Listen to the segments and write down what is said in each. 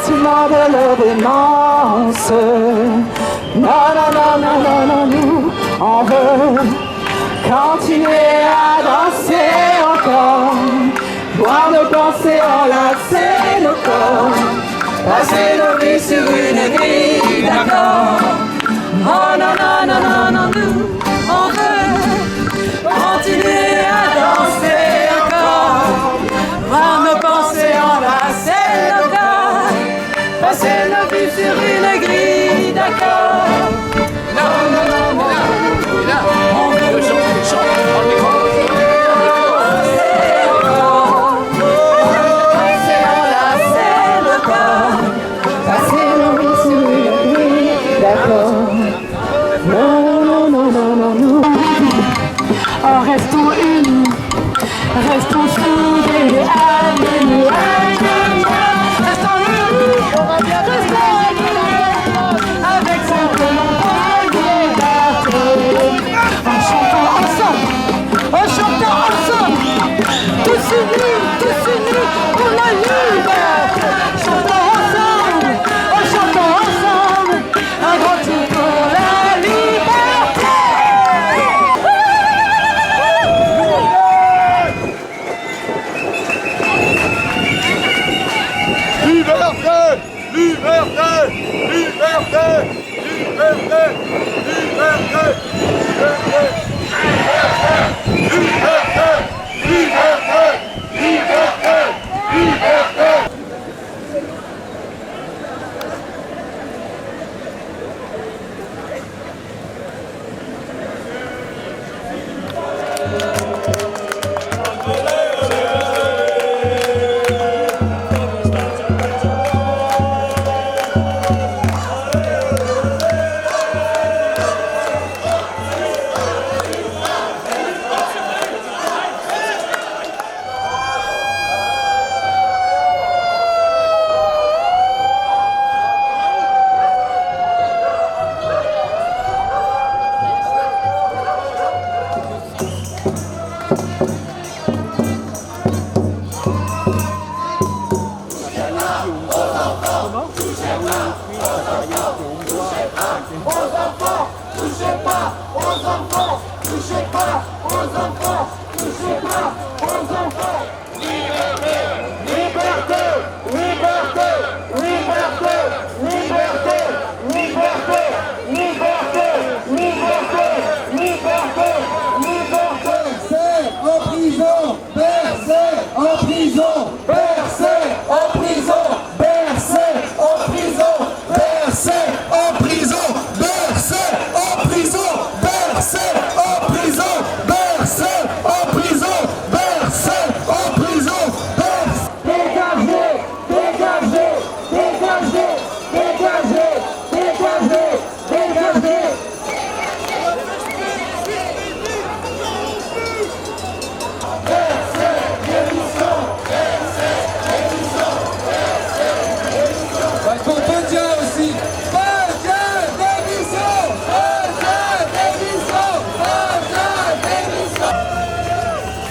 sentiment de l'obéissance. Non, non, non, non, non, non, nous, on veut continuer à danser encore, voir nos pensées enlacer nos corps, passer nos vies sur une grille d'accord. Oh non, non, non, non, non, nous, on veut continuer à danser encore, voir nos pensées enlacer nos corps, passer nos vies sur une grille d'accord. Non, non, non, non, on veut restons unis, restons soudés et alignés. Restons unis, restons alignés, avec ce que l'on croyait garder. En chantant ensemble, tous unis pour la liberté. Chantons ensemble, un grand tour pour la liberté.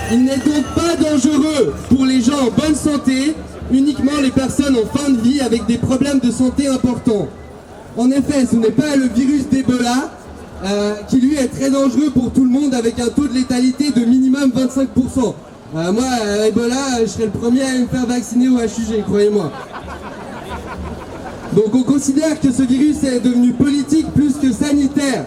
Il n'est donc pas dangereux pour les gens en bonne santé, uniquement les personnes en fin de vie avec des problèmes de santé importants. En effet, ce n'est pas le virus d'Ebola, qui lui est très dangereux pour tout le monde avec un taux de létalité de minimum 25%. Moi, Ebola, je serais le premier à me faire vacciner au HUG, croyez-moi. Donc on considère que ce virus est devenu politique plus que sanitaire.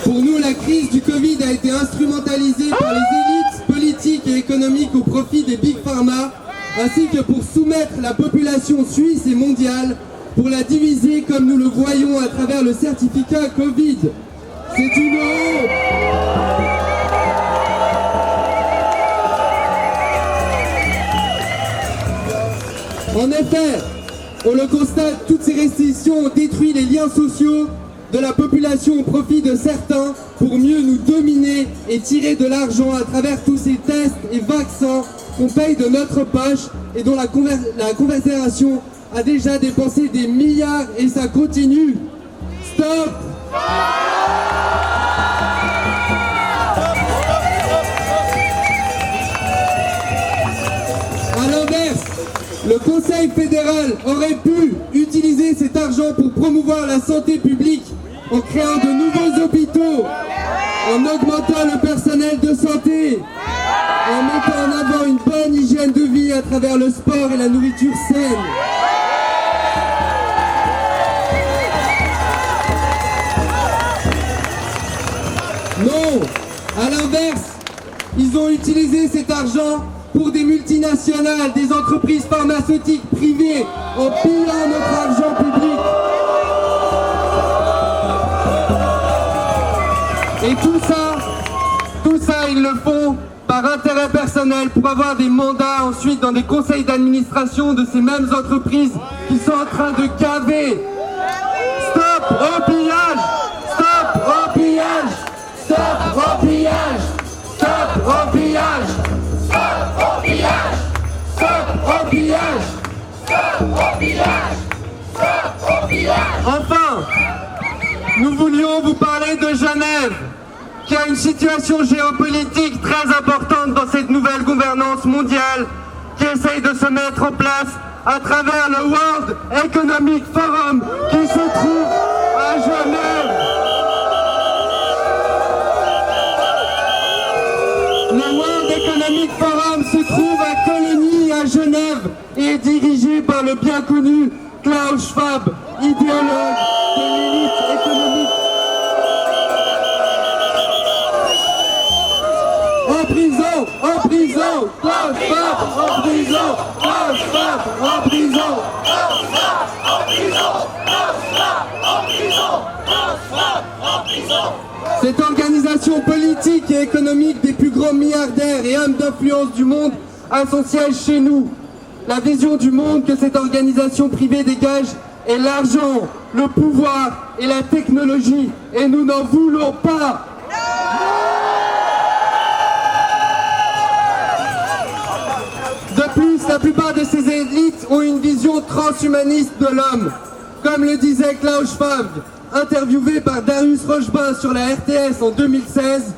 Pour nous, la crise du Covid a été instrumentalisée par les élites politiques et économiques au profit des Big Pharma, ainsi que pour soumettre la population suisse et mondiale, pour la diviser comme nous le voyons à travers le certificat Covid. C'est une honte. En effet, on le constate, toutes ces restrictions ont détruit les liens sociaux de la population au profit de certains pour mieux nous dominer et tirer de l'argent à travers tous ces tests et vaccins qu'on paye de notre poche et dont la Confédération a déjà dépensé des milliards et ça continue. Stop À l'inverse, le Conseil fédéral aurait pu utiliser cet argent pour promouvoir la santé publique en créant de nouveaux hôpitaux, en augmentant le personnel de santé, en mettant en avant une bonne hygiène de vie à travers le sport et la nourriture saine. Non, à l'inverse, ils ont utilisé cet argent pour des multinationales, des entreprises pharmaceutiques privées, en pillant notre argent public. Et tout ça, ils le font par intérêt personnel pour avoir des mandats ensuite dans des conseils d'administration de ces mêmes entreprises qui sont en train de caver. Stop au pillage! Stop au pillage! Stop au pillage! Stop au pillage! Stop au pillage! Stop au pillage! Stop au pillage! Stop au pillage! Enfin, nous voulions vous parler de Genève, qui a une situation géopolitique très importante dans cette nouvelle gouvernance mondiale qui essaye de se mettre en place à travers le World Economic Forum qui se trouve à Genève. Le World Economic Forum se trouve à Colonie, à Genève, et est dirigé par le bien connu Klaus Schwab, idéologue de l'élite économique. En prison, Klaus Schwab, en prison, Klaus Schwab, en prison, Klaus Schwab, en prison, Klaus Schwab, en prison, Klaus Schwab, en prison. Cette organisation politique et économique des plus grands milliardaires et hommes d'influence du monde a son siège chez nous. La vision du monde que cette organisation privée dégage est l'argent, le pouvoir et la technologie, et nous n'en voulons pas. De plus, la plupart de ces élites ont une vision transhumaniste de l'homme. Comme le disait Klaus Schwab, interviewé par Darius Rochebin sur la RTS en 2016,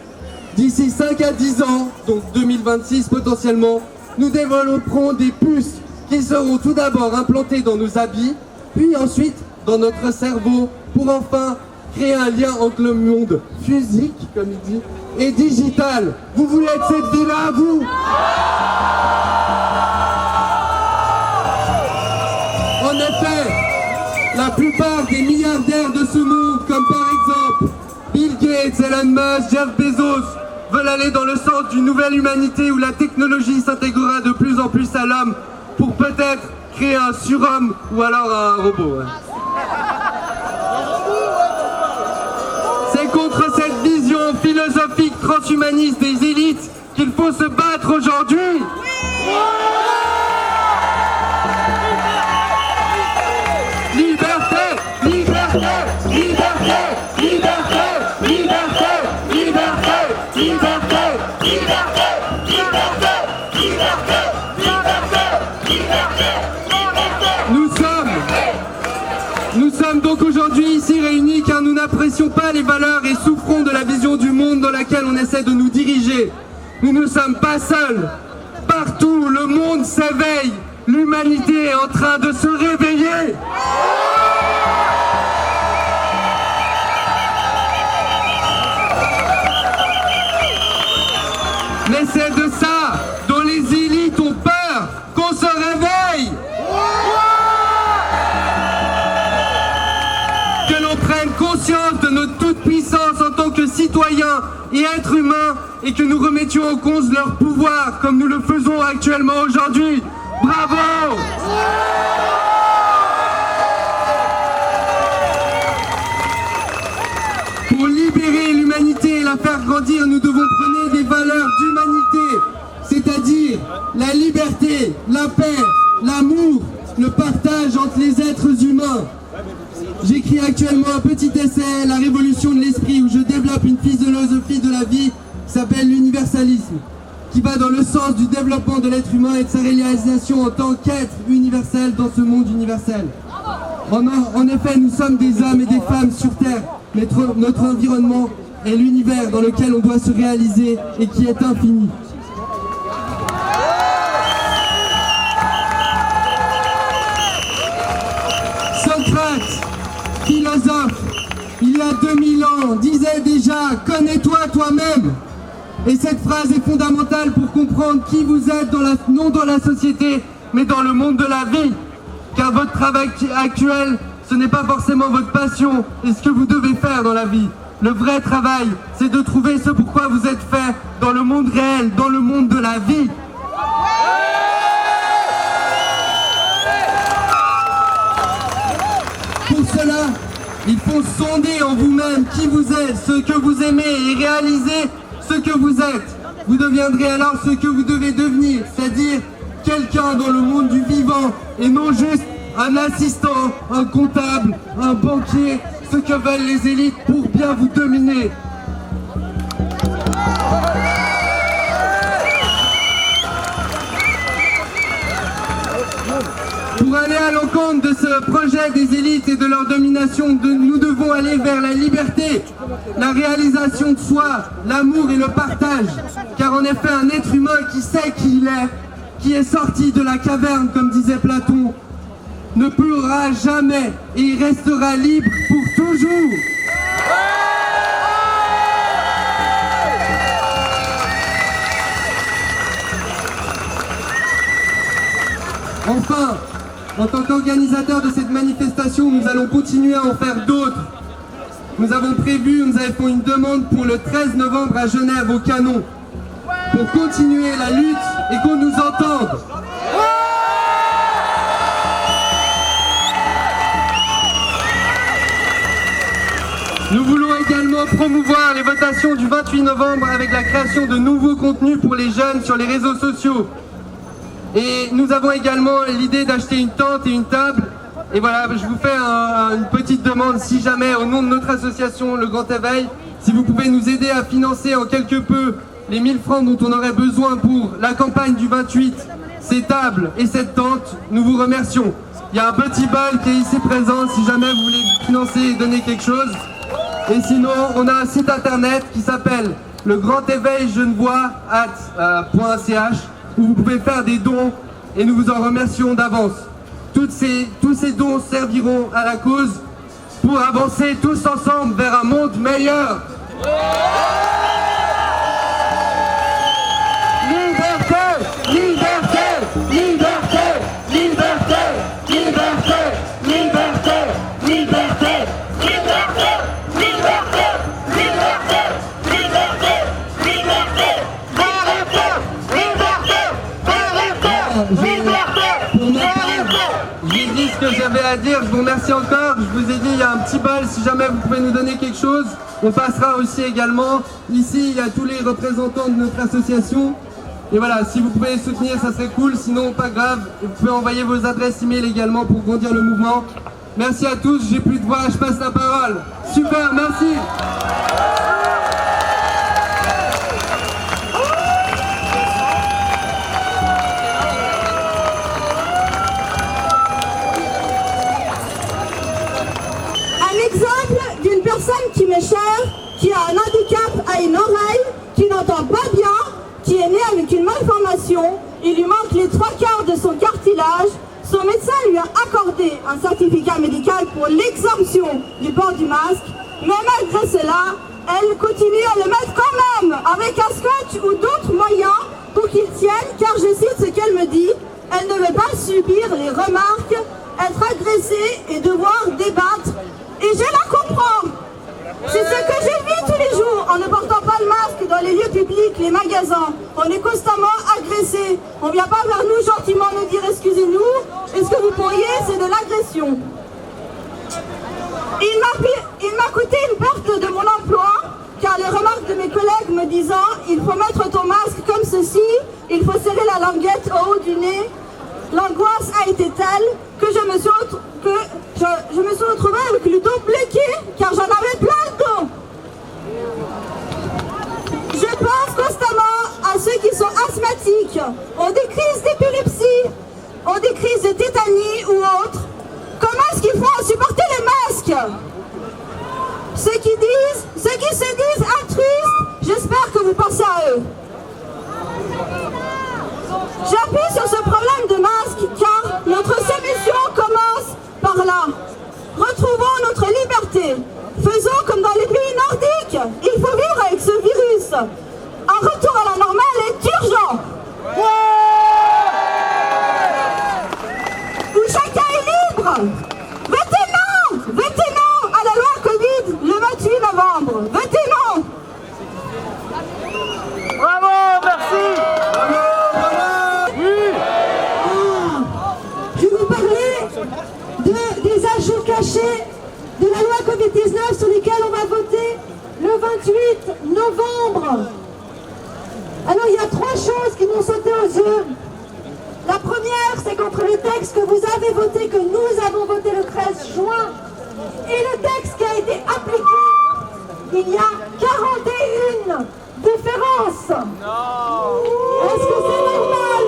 d'ici 5 à 10 ans, donc 2026 potentiellement, nous développerons des puces qui seront tout d'abord implantées dans nos habits, puis ensuite dans notre cerveau, pour enfin créer un lien entre le monde physique, comme il dit, et digital. Vous voulez être cette vie-là, vous ? En effet, la plupart des milliardaires de ce monde, comme par exemple Bill Gates, Elon Musk, Jeff Bezos, veulent aller dans le sens d'une nouvelle humanité où la technologie s'intégrera de plus en plus à l'homme pour peut-être créer un surhomme ou alors un robot. C'est contre cette vision philosophique transhumaniste des élites qu'il faut se battre aujourd'hui. Liberté, liberté, liberté, liberté, liberté, liberté, liberté, liberté, liberté, liberté, liberté, liberté. Nous sommes donc aujourd'hui ici réunis car nous n'apprécions pas les valeurs et souffrons de la vision du monde dans laquelle on essaie de nous diriger. Nous ne sommes pas seuls. Partout, le monde s'éveille. L'humanité est en train de se réveiller. Mais c'est de ça dont les élites ont peur, qu'on se réveille. Que l'on prenne conscience de notre toute-puissance en tant que citoyens et êtres humains et que nous remettions en cause leur pouvoir comme nous le faisons actuellement aujourd'hui. Bravo! Pour libérer l'humanité et la faire grandir, nous devons prôner des valeurs d'humanité, c'est-à-dire la liberté, la paix, l'amour, le partage entre les êtres humains. J'écris actuellement un petit essai, La révolution de l'esprit, où je développe une philosophie de la vie qui s'appelle l'universalisme, qui va dans le sens du développement de l'être humain et de sa réalisation en tant qu'être universel dans ce monde universel. En effet, nous sommes des hommes et des femmes sur Terre. Notre environnement est l'univers dans lequel on doit se réaliser et qui est infini. Socrate, philosophe, il y a 2000 ans, disait déjà « Connais-toi toi-même ». Et cette phrase est fondamentale pour comprendre qui vous êtes, non dans la société, mais dans le monde de la vie. Car votre travail actuel, ce n'est pas forcément votre passion et ce que vous devez faire dans la vie. Le vrai travail, c'est de trouver ce pourquoi vous êtes fait dans le monde réel, dans le monde de la vie. Pour cela, il faut sonder en vous-même qui vous êtes, ce que vous aimez et réaliser ce que vous êtes. Vous deviendrez alors ce que vous devez devenir, c'est-à-dire quelqu'un dans le monde du vivant et non juste un assistant, un comptable, un banquier, ce que veulent les élites pour bien vous dominer. Pour aller à l'encontre de ce projet des élites et de leur domination, nous devons aller vers la liberté, la réalisation de soi, l'amour et le partage. Car en effet, un être humain qui sait qui il est, qui est sorti de la caverne, comme disait Platon, ne pourra jamais et il restera libre pour toujours. Enfin, en tant qu'organisateur de cette manifestation, nous allons continuer à en faire d'autres. Nous avons fait une demande pour le 13 novembre à Genève, au Canon, pour continuer la lutte et qu'on nous entende. Nous voulons également promouvoir les votations du 28 novembre avec la création de nouveaux contenus pour les jeunes sur les réseaux sociaux. Et nous avons également l'idée d'acheter une tente et une table. Et voilà, je vous fais une petite demande, si jamais, au nom de notre association, Le Grand Éveil, si vous pouvez nous aider à financer en quelque peu les 1000 francs dont on aurait besoin pour la campagne du 28, ces tables et cette tente, nous vous remercions. Il y a un petit bal qui est ici présent, si jamais vous voulez financer et donner quelque chose. Et sinon, on a un site internet qui s'appelle legrandéveilgenevois.ch où vous pouvez faire des dons et nous vous en remercions d'avance. Tous ces dons serviront à la cause pour avancer tous ensemble vers un monde meilleur. Liberté, liberté, liberté, liberté, liberté, liberté, liberté, liberté, liberté, liberté, liberté, liberté, j'ai dit ce que j'avais à dire, je vous remercie encore. Je vous ai dit, il y a un petit bal, si jamais vous pouvez nous donner quelque chose. On passera aussi également. Ici, il y a tous les représentants de notre association. Et voilà, si vous pouvez soutenir, ça serait cool. Sinon, pas grave. Vous pouvez envoyer vos adresses email également pour grandir le mouvement. Merci à tous, j'ai plus de voix, je passe la parole. Super, merci. D'une personne qui m'est chère, qui a un handicap à une oreille, qui n'entend pas bien, qui est née avec une malformation, il lui manque les 3/4 de son cartilage. Son médecin lui a accordé un certificat médical pour l'exemption du port du masque, mais malgré cela, elle continue à le mettre quand même, avec un scotch ou d'autres moyens pour qu'il tienne, car je cite ce qu'elle me dit, elle ne veut pas subir les remarques, être agressée et devoir débattre. Et je la comprends. C'est ce que je vis tous les jours en ne portant pas le masque dans les lieux publics, les magasins. On est constamment agressé. On ne vient pas vers nous gentiment nous dire excusez-nous. Et ce que vous pourriez, c'est de l'agression. Il m'a coûté une perte de mon emploi, car les remarques de mes collègues me disant il faut mettre ton masque comme ceci, il faut serrer la languette au haut du nez. L'angoisse a été telle que je me suis retrouvée avec le dos bloqué car j'en avais plein le dos. Je pense constamment à ceux qui sont asthmatiques, ont des crises d'épilepsie, ont des crises de tétanie ou autres. Comment est-ce qu'ils font en ceux qui se disent altruistes, j'espère que vous pensez à eux. J'appuie sur ce problème de masque car notre solution commence par là. Retrouvons notre liberté. Faisons comme dans les pays nordiques. Il faut vivre avec ce virus. Un retour à la normale est urgent. Où chacun est libre. Votez non à la loi Covid le 28 novembre. Votez non. Bravo, merci. Je vais vous parler des ajouts cachés de la loi Covid-19 sur lesquels on va voter le 28 novembre. Alors il y a 3 choses qui m'ont sauté aux yeux. La première, c'est qu'entre le texte que vous avez voté, que nous avons voté le 13 juin, et le texte qui a été appliqué, il y a 41 différences. Est-ce que c'est normal?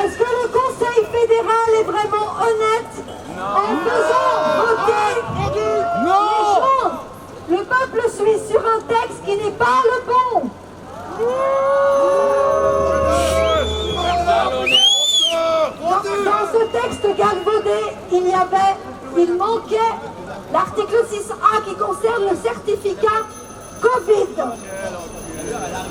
Est-ce que le Conseil fédéral est vraiment honnête en faisant voter les gens, le peuple suisse, sur un texte qui n'est pas le bon? Dans ce texte galvaudé, il manquait l'article 6A qui concerne le certificat Covid.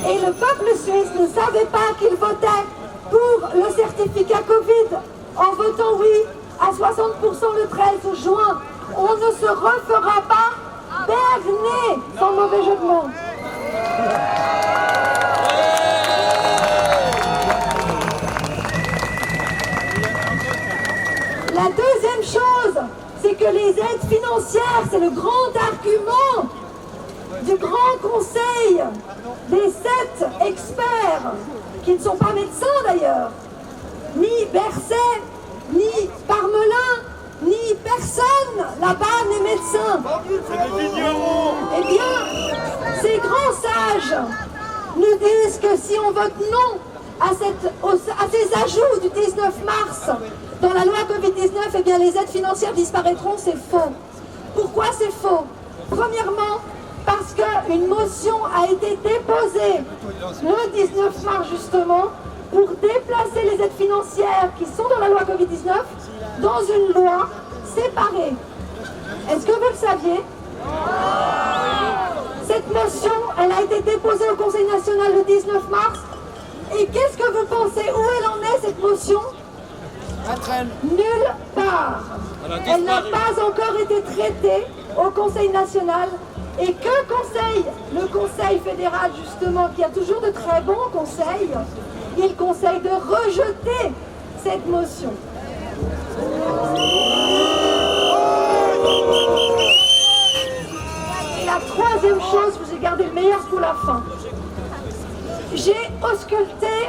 Et le peuple suisse ne savait pas qu'il votait pour le certificat Covid en votant oui à 60% le 13 juin. On ne se refera pas berner, sans mauvais jeu de mots. La deuxième chose, c'est que les aides financières, c'est le grand argument du grand conseil des 7 experts, qui ne sont pas médecins d'ailleurs, ni Berset, ni Parmelin, ni personne là-bas n'est médecin. Eh bien, ces grands sages nous disent que si on vote non à ces ajouts du 19 mars dans la loi Covid-19, eh bien les aides financières disparaîtront. C'est faux. Pourquoi c'est faux? Premièrement, parce qu'une motion a été déposée le 19 mars justement pour déplacer les aides financières qui sont dans la loi Covid-19 dans une loi séparée. Est-ce que vous le saviez? Cette motion, elle a été déposée au Conseil national le 19 mars. Et qu'est-ce que vous pensez? Où elle en est, cette motion? Nulle part. Elle n'a pas encore été traitée au Conseil national. Et que conseille le Conseil fédéral, justement, qui a toujours de très bons conseils? Il conseille de rejeter cette motion. Et la troisième chose, vous avez gardé le meilleur pour la fin. J'ai ausculté,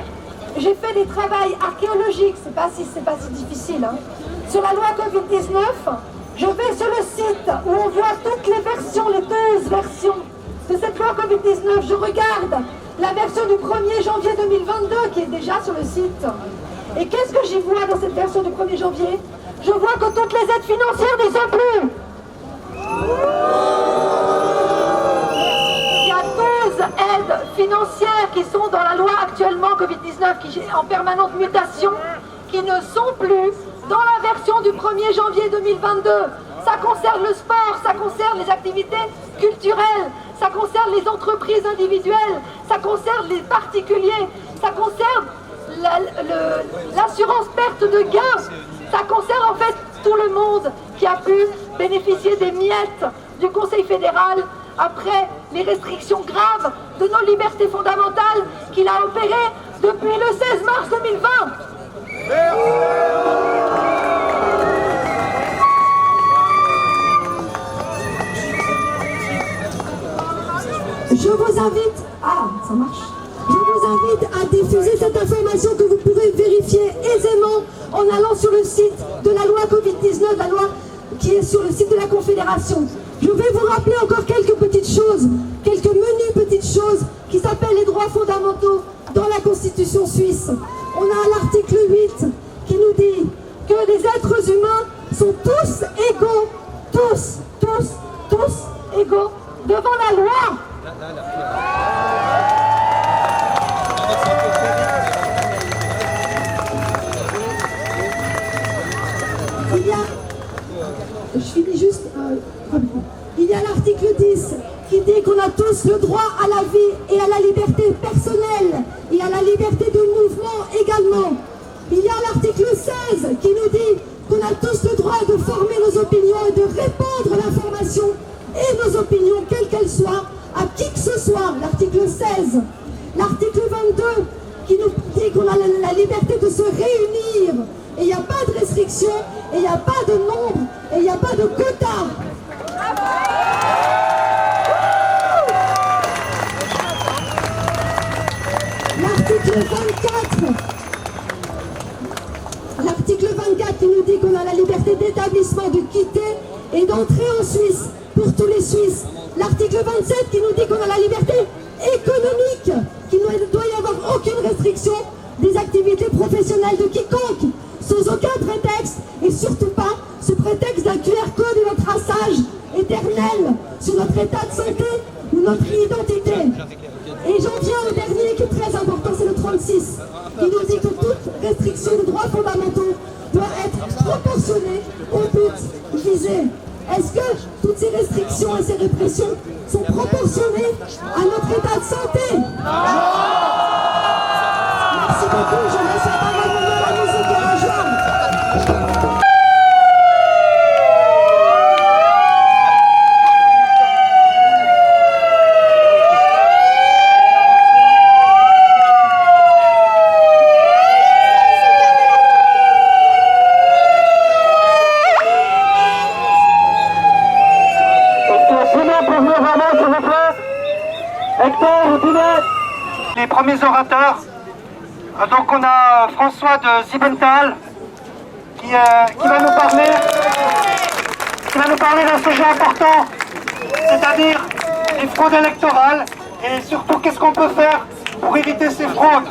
j'ai fait des travaux archéologiques, c'est pas si difficile, hein. Sur la loi Covid-19, je vais sur le site où on voit toutes les versions, les 12 versions de cette loi Covid-19. Je regarde la version du 1er janvier 2022 qui est déjà sur le site. Et qu'est-ce que j'y vois dans cette version du 1er janvier? Je vois que toutes les aides financières n'y sont plus. Il y a 12 aides financières qui sont dans la loi actuellement Covid-19, qui est en permanente mutation, qui ne sont plus dans la version du 1er janvier 2022. Ça concerne le sport, ça concerne les activités culturelles, ça concerne les entreprises individuelles, ça concerne les particuliers, ça concerne l'assurance perte de gains, ça concerne en fait tout le monde qui a pu bénéficier des miettes du Conseil fédéral après les restrictions graves de nos libertés fondamentales qu'il a opérées depuis le 16 mars 2020. Je vous invite, ça marche. Je vous invite à diffuser cette information que vous pourrez vérifier aisément en allant sur le site de la loi Covid-19, la loi qui est sur le site de la Confédération. Je vais vous rappeler encore quelques petites choses, quelques menues petites choses qui s'appellent les droits fondamentaux dans la Constitution suisse. On a l'article 8 qui nous dit que les êtres humains sont tous égaux, tous. tous égaux devant la loi. Il y a l'article 10 qui dit qu'on a tous le droit à la vie et à la liberté personnelle et à la liberté de mouvement également. Il y a l'article 16 qui nous dit qu'on a tous le droit de former nos opinions et de répandre l'information et nos opinions, quelles qu'elles soient, à qui que ce soit. L'article 16. L'article 22 qui nous dit qu'on a la liberté de se réunir. Et il n'y a pas de restriction, et il n'y a pas de nombre, et il n'y a pas de quota. L'article 24 qui nous dit qu'on a la liberté d'établissement, de quitter et d'entrer en Suisse pour tous les Suisses. L'article 27 qui nous dit qu'on a la liberté économique, qu'il ne doit y avoir aucune restriction des activités professionnelles de quiconque, sans aucun prétexte, et surtout pas ce prétexte d'un QR code et d'un traçage éternel sur notre état de santé ou notre identité. Et j'en viens au dernier qui est très important, c'est le 36, qui nous dit que toute restriction de droits fondamentaux doit être proportionnée au but visé. Est-ce que toutes ces restrictions et ces répressions sont proportionnées à notre état de santé? Merci beaucoup, je laisse la parole à la musique et à la joie. Les premiers orateurs, donc on a François de Siebenthal qui va nous parler d'un sujet important, c'est-à-dire les fraudes électorales et surtout qu'est-ce qu'on peut faire pour éviter ces fraudes.